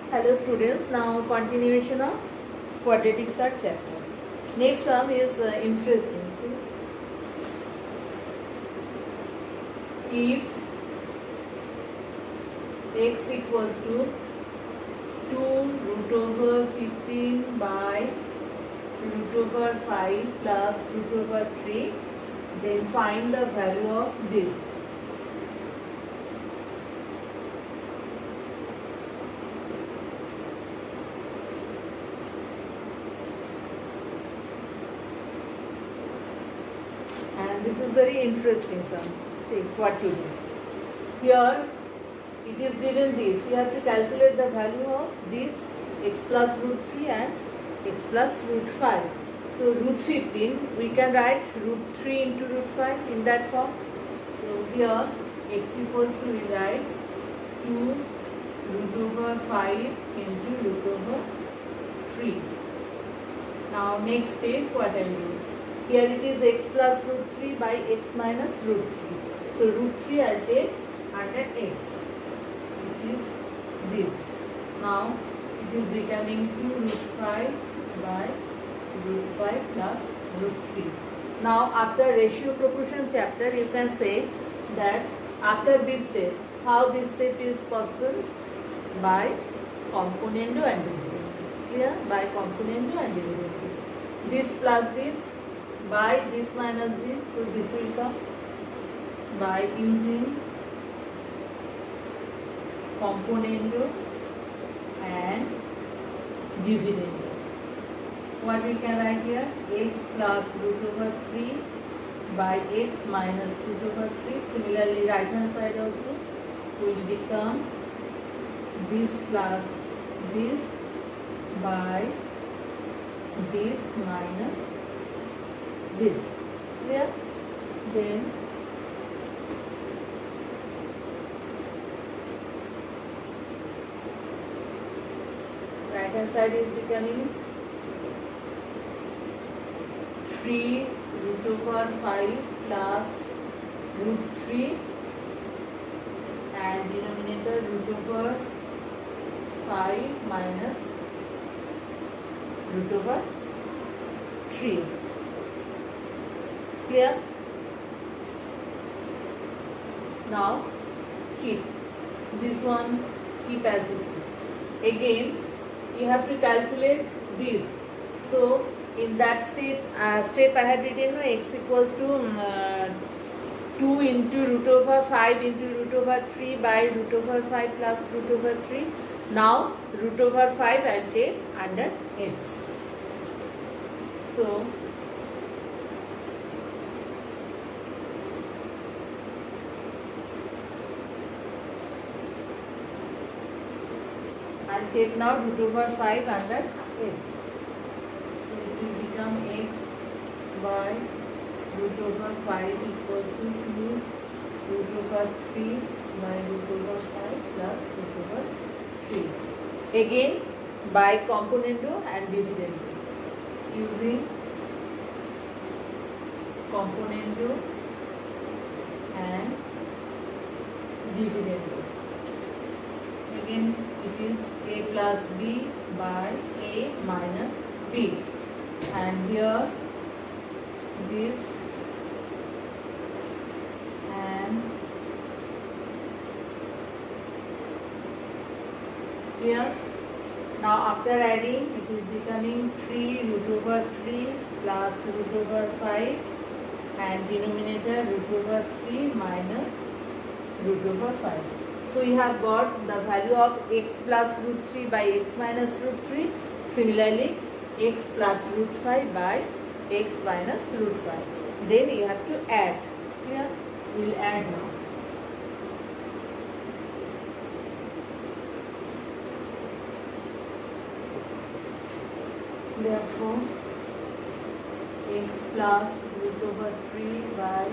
Hello students, now continuation of quadratic sum chapter. Next sum is interesting. See, if x equals to 2 root over 15 by root over 5 plus root over 3, then find the value of this. And this is very interesting sum. See what to do. Here it is given this. You have to calculate the value of this x plus root 3 and x plus root 5. So root 15, we can write root 3 into root 5 in that form. So here x equals to, we write 2 root over 5 into root over 3. Now next step, what I do? Here it is x plus root 3 by x minus root 3. So root 3 I will take under x. It is this. Now it is becoming 2 root 5 by root 5 plus root 3. Now after ratio proportion chapter, you can say that after this step, how this step is possible? By componendo and dividendo. Clear? By componendo and dividendo. This plus this by this minus this, so this will come by using componendo and dividendo. What we can write here? X plus root over 3 by x minus root over 3. Similarly, right hand side also will become this plus this by this minus this. Clear? Then right hand side is becoming 3 root over 5 plus root 3 and denominator root over 5 minus root over 3. Clear? Now keep this one, keep as it is. Again you have to calculate this. So in that step I had written x equals to 2 into root over 5 into root over 3 by root over 5 plus root over 3. Now root over 5 I will take under x. So I will take now root over 5 under x. So it will become x by root over 5 equals to 2 root over 3 by root over 5 plus root over 3. Again by componendo and dividendo. Using componendo and dividendo. Again it is a plus b by a minus b, and here this and here. Now after adding, it is becoming 3 root over 3 plus root over 5 and denominator root over 3 minus root over 5. So you have got the value of x plus root 3 by x minus root 3. Similarly, x plus root 5 by x minus root 5. Then you have to add. Here we will add now. Therefore, x plus root over 3 by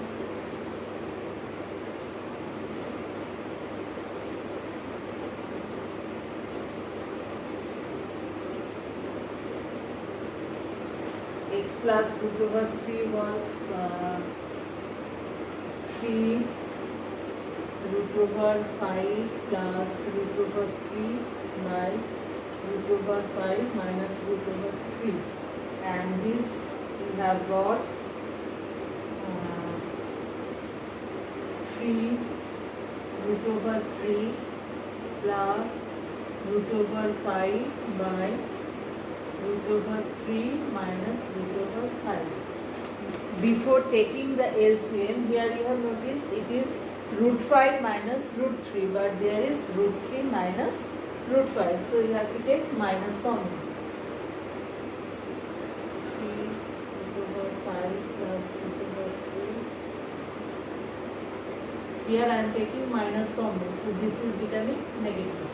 x plus root over 3 was 3 root over 5 plus root over 3 by root over 5 minus root over 3, and this we have got 3 root over 3 plus root over 5 by root over 3 minus root over 5. Before taking the LCM, here you have noticed it is root 5 minus root 3, but there is root 3 minus root 5. So you have to take minus common. 3 root over 5 plus root over 3. Here I am taking minus common, so this is becoming negative.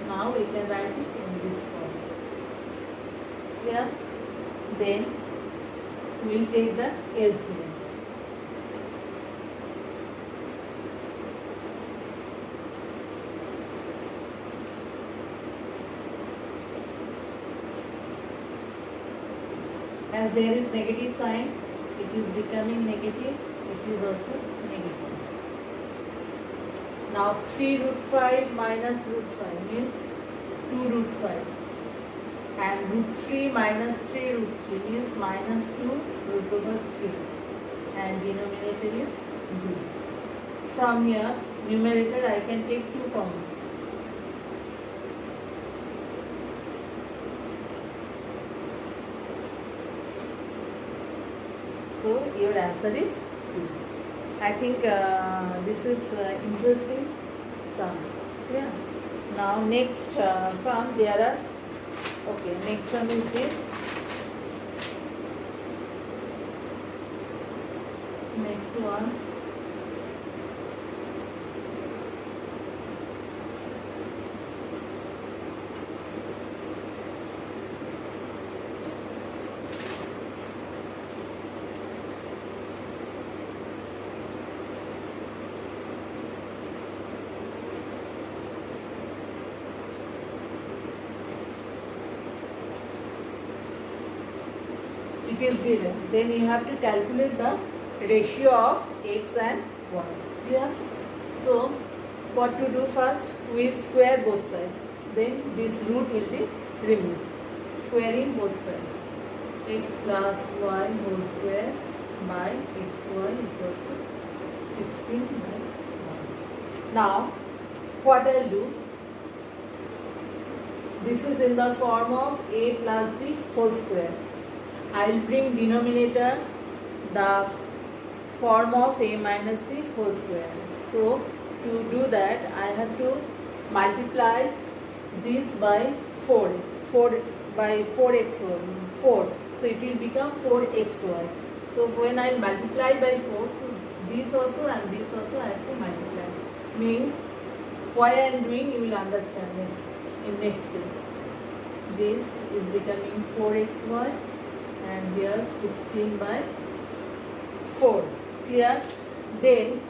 Now we can write it in this form. Here, then we will take the LCM. As there is negative sign, it is becoming negative, it is also negative. Now 3 root 5 minus root 5 means 2 root 5, and root 3 minus 3 root 3 means minus 2 root over 3, and denominator is this. From here, numerator I can take 2 common. So your answer is 2. I think this is interesting sum. Yeah. Now next sum there are. Okay, next sum is this. Next one. It is given. Then you have to calculate the ratio of x and y. Clear? So, what to do first? We will square both sides. Then this root will be removed. Squaring both sides. X plus y whole square by xy equals to 16 by 1. Now, what I will do? This is in the form of a plus b whole square. I will bring denominator the form of a minus b whole square. So to do that I have to multiply this by 4 by 4xy, 4. So it will become 4xy. So when I multiply by 4, so this also and this also I have to multiply. Means why I am doing you will understand next in next step. This is becoming 4xy. And here 16 by 4. Clear? Then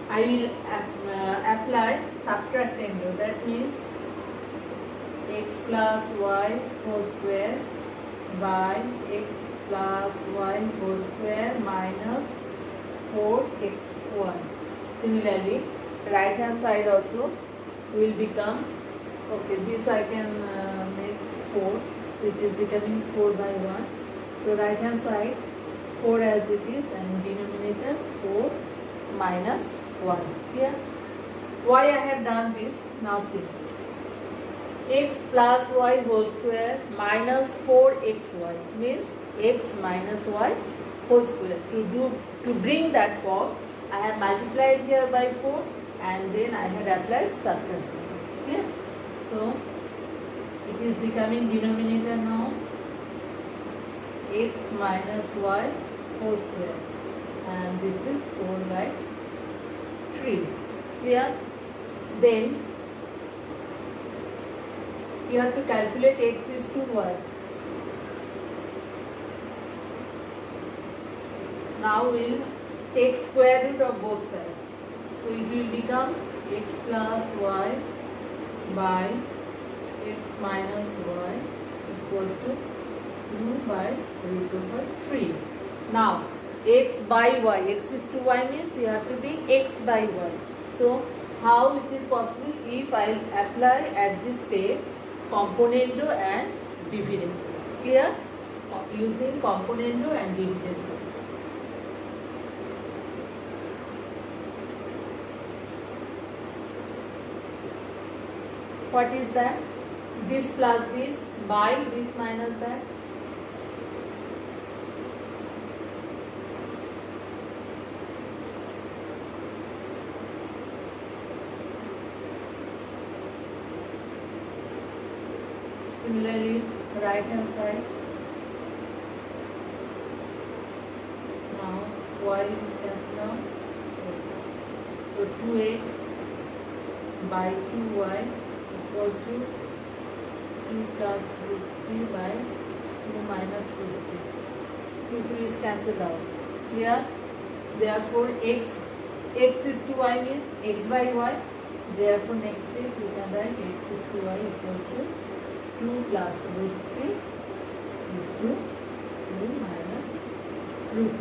I will apply subtractando. That means x plus y whole square by x plus y whole square minus 4xy. Similarly, right hand side also will become, okay, this I can make 4. So it is becoming 4 by 1. So right hand side 4 as it is, and denominator 4 minus 1. Clear? Why I have done this? Now see. X plus y whole square minus 4xy means x minus y whole square. To bring that form, I have multiplied here by 4 and then I had applied subtraction. Clear? So it is becoming denominator now x minus y whole square, and this is 4 by 3. Clear? Then you have to calculate x is to y. Now we will take square root of both sides. So it will become x plus y by x minus y equals to 2 by root over 3. Now x by y, x is to y means you have to be x by y. So how it is possible? If I apply at this step componendo and dividendo. Clear? Using componendo and dividendo. What is that? This plus this by this minus that. Similarly, right hand side. Now y is cancelled out. X. So 2x by 2y equals to 2 plus root 3 by 2 minus root 3. 2 is cancelled out. Clear? Therefore, x is to y means x by y. Therefore, next step we can write x is to y equals to 2 plus root 3 is to 2 minus root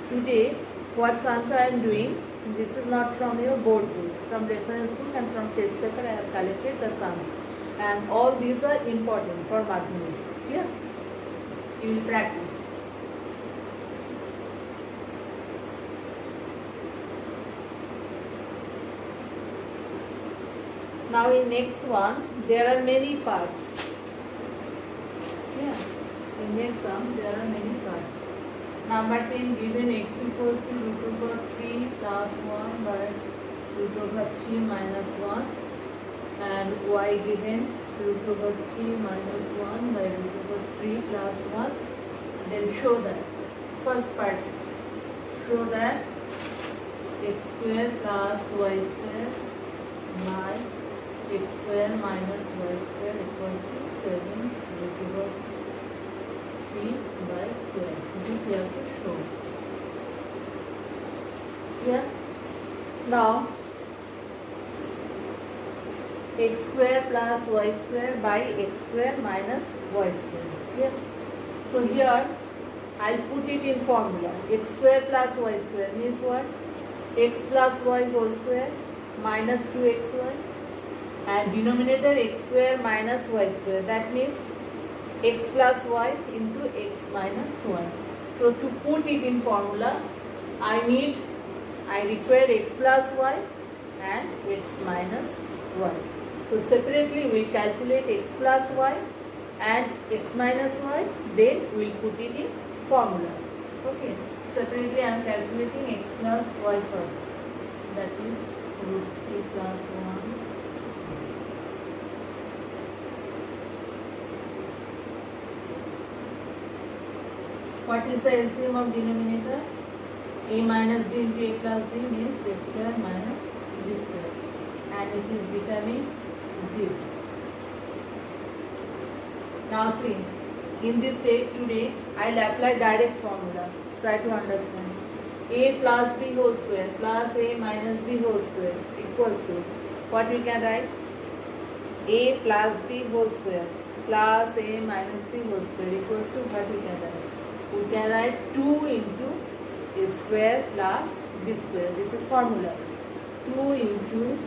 3. Today, what sums I am doing, this is not from your board book, from reference book and from test paper I have collected the sums. And all these are important for mathematics. Clear? You will practice. Now in next one, there are many parts. Yeah. In next sum, there are many parts. Number 10 given x equals to root over 3 plus 1 by root over 3 minus 1, and y given root over 3 minus 1 by root over 3 plus 1. Then show that. First part, show that x square plus y square by x square minus y square equals to 7 root over 3 by 12. This you have to show. Yeah. Now x square plus y square by x square minus y square. Yeah. So here I'll put it in formula. X square plus y square means what? X plus y whole square minus 2xy, and denominator x square minus y square. That means x plus y into x minus y. So to put it in formula, I require x plus y and x minus y. So separately we will calculate x plus y and x minus y, then we will put it in formula. Okay. Separately I am calculating x plus y first. That is root 3 plus 1. What is the LCM of denominator? A minus b into a plus b means a square minus b square, and it is becoming this. Now see, in this step today I will apply direct formula. Try to understand. A plus b whole square plus a minus b whole square equals to, what we can write? A plus b whole square plus a minus b whole square equals to, what we can write? We can write 2 into a square plus b square. This is formula. 2 into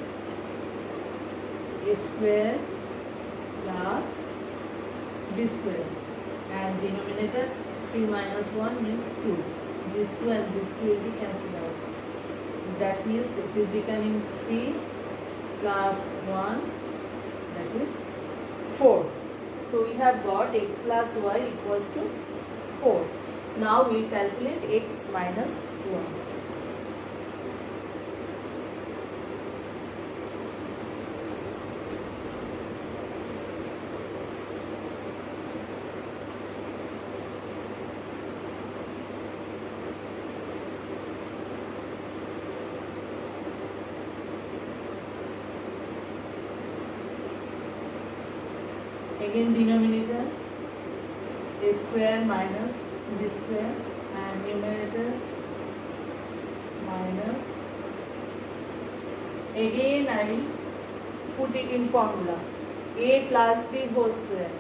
a square plus b square, and denominator 3 minus 1 means 2. This 2 and this 2 will be cancelled out. That means it is becoming 3 plus 1, that is 4. So we have got x plus y equals to 4. Now we calculate x minus 1. Again denominator a square minus b square, and numerator minus, again I will put it in formula, a plus b whole square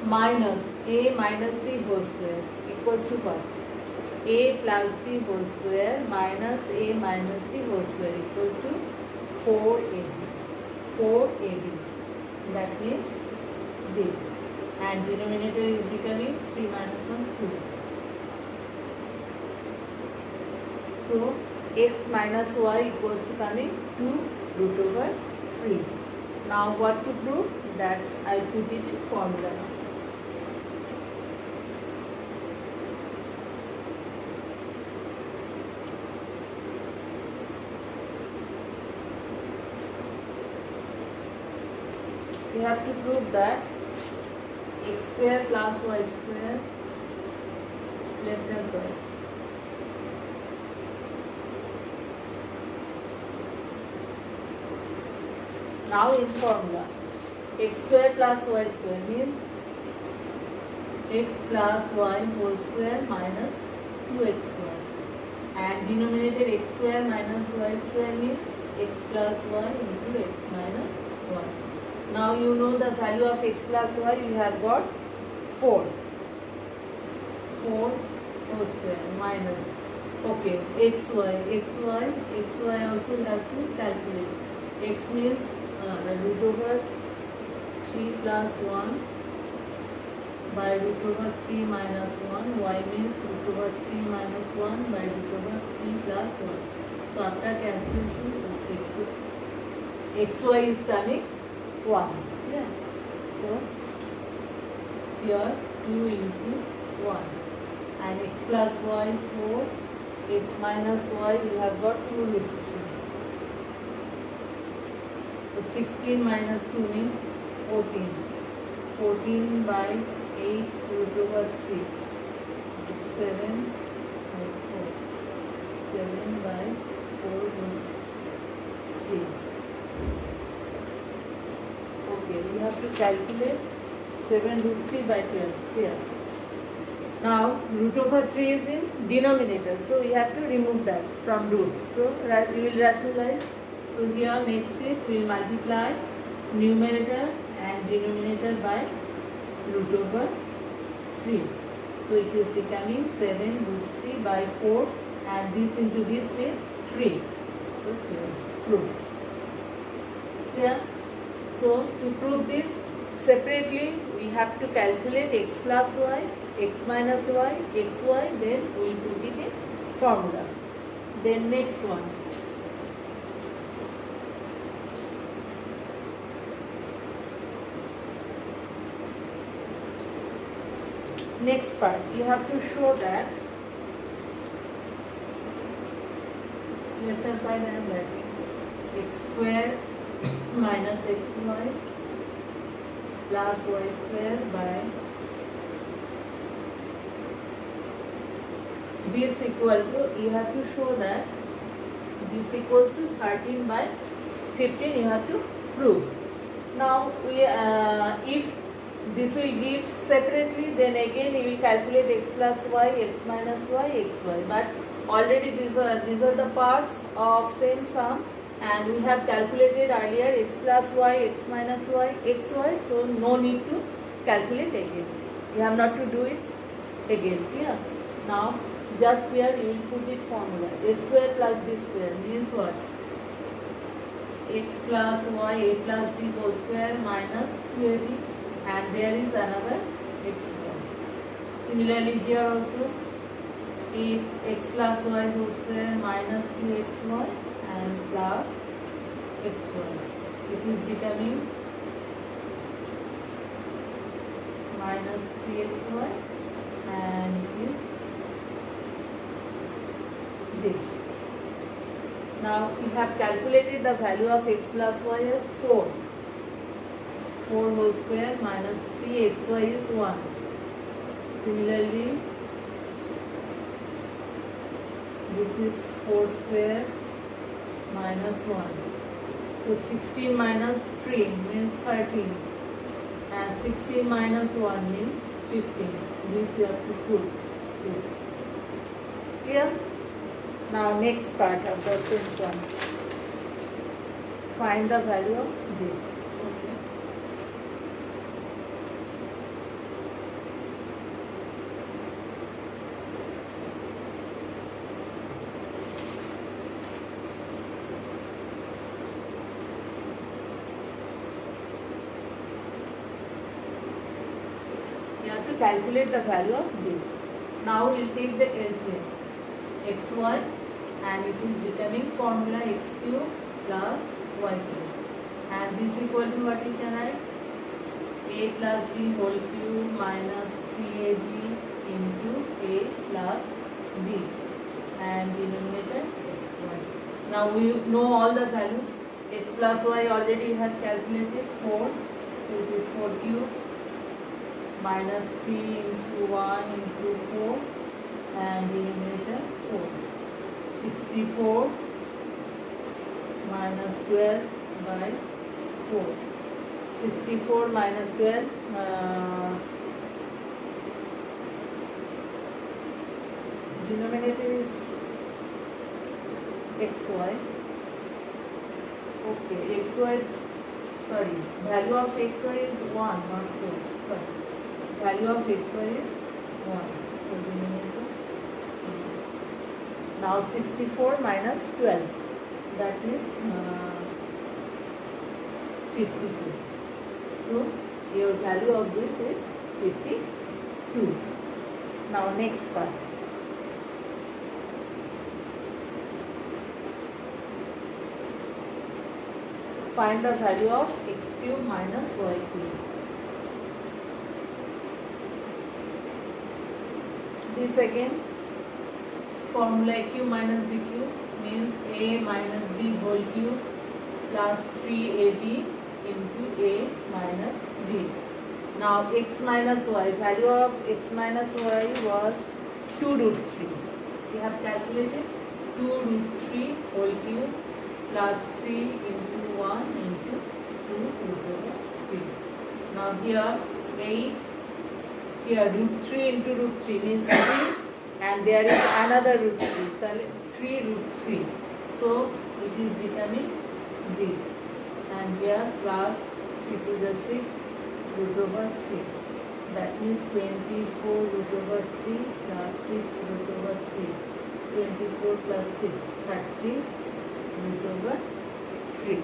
minus a minus b whole square equals to what? a plus b whole square minus a minus b whole square equals to 4ab. 4ab. That means this. And denominator is becoming 3 minus 1, 2. So x minus y equals to coming 2 root over 3. Now what to prove? That I put it in formula. We have to prove that x square plus y square left hand side. Now in formula, x square plus y square means x plus y whole square minus 2x square, and denominator x square minus y square means x plus y into x minus 1. Now you know the value of x plus y, you have got 4. 4 whole square minus, okay, xy also have to calculate. X means root over 3 plus 1 by root over 3 minus 1. Y means root over 3 minus 1 by root over 3 plus 1. So after cancellation, xy is coming 1. Yeah. So here 2 into 1. And x plus y 4. X minus y, you have got 2 root 3. 16 minus 2 means 14. 14 by 8 root over 3. 7 by 4. 7 by 4 root 3. Okay, we have to calculate 7 root 3 by 12. Here. Now root over 3 is in denominator. So we have to remove that from root. So we will rationalize. So here next step we will multiply numerator and denominator by root over 3. So it is becoming 7 root 3 by 4, and this into this means 3. So here, prove. Clear? So to prove this separately we have to calculate x plus y, x minus y, xy, then we will put it in formula. Then next one. Next part, you have to show that left hand side I am writing x square minus xy plus y square by this equal to, you have to show that this equals to 13 by 15, you have to prove. Now we if this will give separately, then again you will calculate x plus y, x minus y, xy. But already these are the parts of same sum, and we have calculated earlier x plus y, x minus y, xy. So no need to calculate again. You have not to do it again. Clear? Now just here you will put it formula. A square plus b square means what? X plus y, a plus b whole square minus 2ab. And there is another x square. Similarly here also, x plus y whole square minus 2xy and plus xy. It is becoming minus 3xy, and it is this. Now we have calculated the value of x plus y as 4. 4 whole square minus 3xy is 1. Similarly, this is 4 square minus 1. So 16 minus 3 means 13. And 16 minus 1 means 15. This you have to put. Clear? Now next part of the same sum. Find the value of this. Okay. calculate the value of this. Now we'll take the LCM xy, and it is becoming formula x cube plus y cube, and this equal to what we can write? A plus b whole cube minus 3ab into a plus b, and denominator xy. Now we know all the values. X plus y already you have calculated 4, so it is 4 cube minus 3 into 1 into 4, and denominator 4. 64 minus 12 by 4. 64 minus 12, denominator is xy. Okay, xy, sorry, value of xy is 1, not 4. Sorry, value of xy is 1. So denominator. Now 64 minus 12, that is 52. So your value of this is 52. Now next part. Find the value of x cube minus y cube. This again, formula a cube minus b cube means a minus b whole cube plus 3ab into a minus b. Now x minus y, value of x minus y was 2 root 3. We have calculated 2 root 3 whole cube plus 3 into 1 into 2 root over 3. Now here 8, here root 3 into root 3 means 3, and there is another root 3, 3 root 3. So it is becoming this, and here plus 3 to the 6 root over 3. That means 24 root over 3 plus 6 root over 3. 24 plus 6, 30 root over 3.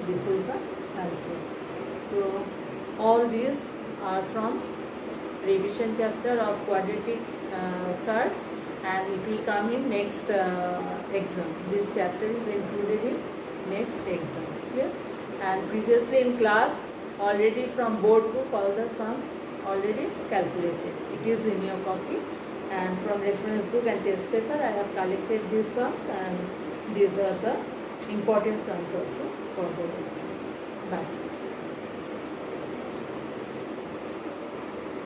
This is the answer. So all these are from revision chapter of quadratic surd, and it will come in next exam. This chapter is included in next exam. Clear? And previously in class, already from board book, all the sums already calculated. It is in your copy, and from reference book and test paper I have collected these sums, and these are the important sums also for the exam. Bye.